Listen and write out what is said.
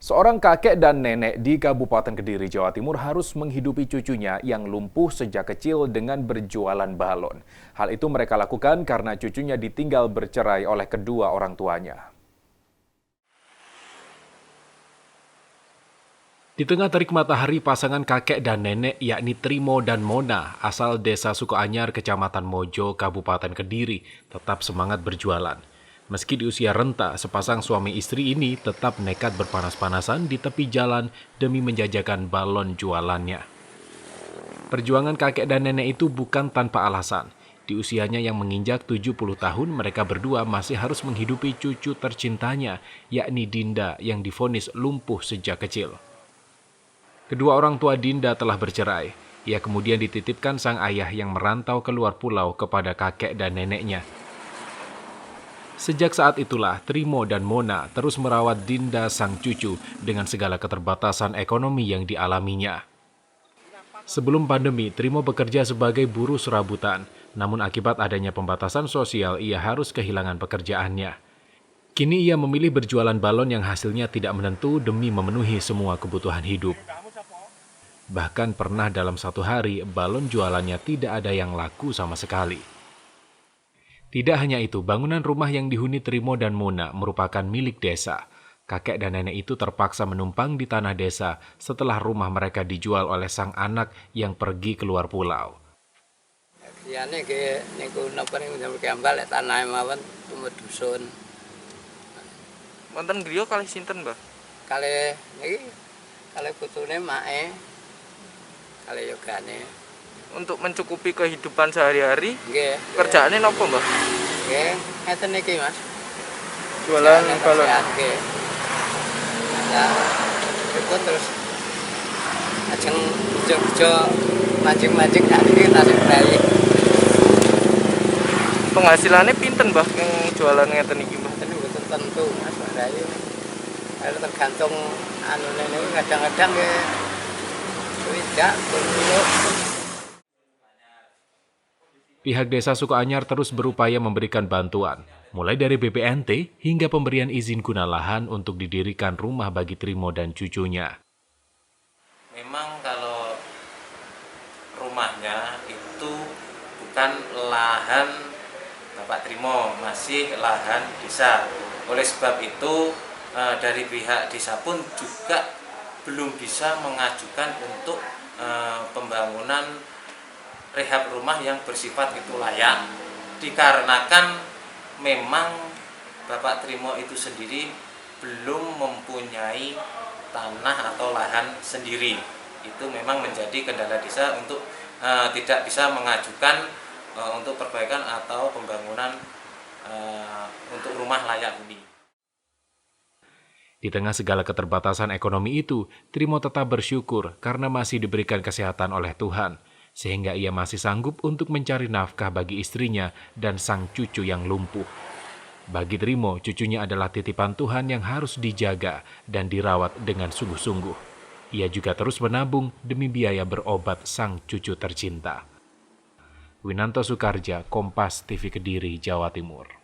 Seorang kakek dan nenek di Kabupaten Kediri, Jawa Timur harus menghidupi cucunya yang lumpuh sejak kecil dengan berjualan balon. Hal itu mereka lakukan karena cucunya ditinggal bercerai oleh kedua orang tuanya. Di tengah terik matahari, pasangan kakek dan nenek yakni Trimo dan Mona asal desa Sukoanyar, Kecamatan Mojo, Kabupaten Kediri tetap semangat berjualan. Meski di usia renta, sepasang suami istri ini tetap nekat berpanas-panasan di tepi jalan demi menjajakan balon jualannya. Perjuangan kakek dan nenek itu bukan tanpa alasan. Di usianya yang menginjak 70 tahun, mereka berdua masih harus menghidupi cucu tercintanya, yakni Dinda yang divonis lumpuh sejak kecil. Kedua orang tua Dinda telah bercerai. Ia kemudian dititipkan sang ayah yang merantau keluar pulau kepada kakek dan neneknya. Sejak saat itulah, Trimo dan Mona terus merawat Dinda sang cucu dengan segala keterbatasan ekonomi yang dialaminya. Sebelum pandemi, Trimo bekerja sebagai buruh serabutan, namun akibat adanya pembatasan sosial, ia harus kehilangan pekerjaannya. Kini ia memilih berjualan balon yang hasilnya tidak menentu demi memenuhi semua kebutuhan hidup. Bahkan pernah dalam satu hari, balon jualannya tidak ada yang laku sama sekali. Tidak hanya itu, bangunan rumah yang dihuni Trimo dan Mona merupakan milik desa. Kakek dan nenek itu terpaksa menumpang di tanah desa setelah rumah mereka dijual oleh sang anak yang pergi keluar pulau. Wonten griya kalih sinten, Mbah? Kalih putune mae, kalih yogane. Untuk mencukupi kehidupan sehari-hari, Nggih. kerjaane napa, Mbah? Nggih, ngeten iki, Mas. Jualan balon. Nggih. Nah, itu terus ajeng bejo-bejo mancing-mancing sakniki tasik bayi. Penghasilannya pinten, Mbah, yang jualan ngeten iki, Mbah? Mboten mboten tentu, Mas, bayi. Kalau tergantung anune niku kadang-kadang nggih swidak kilo. Pihak desa Sukoanyar terus berupaya memberikan bantuan, mulai dari BPNT hingga pemberian izin guna lahan untuk didirikan rumah bagi Trimo dan cucunya. Memang kalau rumahnya itu bukan lahan Bapak Trimo, masih lahan desa. Oleh sebab itu dari pihak desa pun juga belum bisa mengajukan untuk pembangunan rehab rumah yang bersifat itu layak, dikarenakan memang Bapak Trimo itu sendiri belum mempunyai tanah atau lahan sendiri. Itu memang menjadi kendala desa untuk tidak bisa mengajukan untuk perbaikan atau pembangunan untuk rumah layak huni. Di tengah segala keterbatasan ekonomi itu, Trimo tetap bersyukur karena masih diberikan kesehatan oleh Tuhan, sehingga ia masih sanggup untuk mencari nafkah bagi istrinya dan sang cucu yang lumpuh. Bagi Trimo, cucunya adalah titipan Tuhan yang harus dijaga dan dirawat dengan sungguh-sungguh. Ia juga terus menabung demi biaya berobat sang cucu tercinta. Winanto Soekarja, Kompas TV Kediri, Jawa Timur.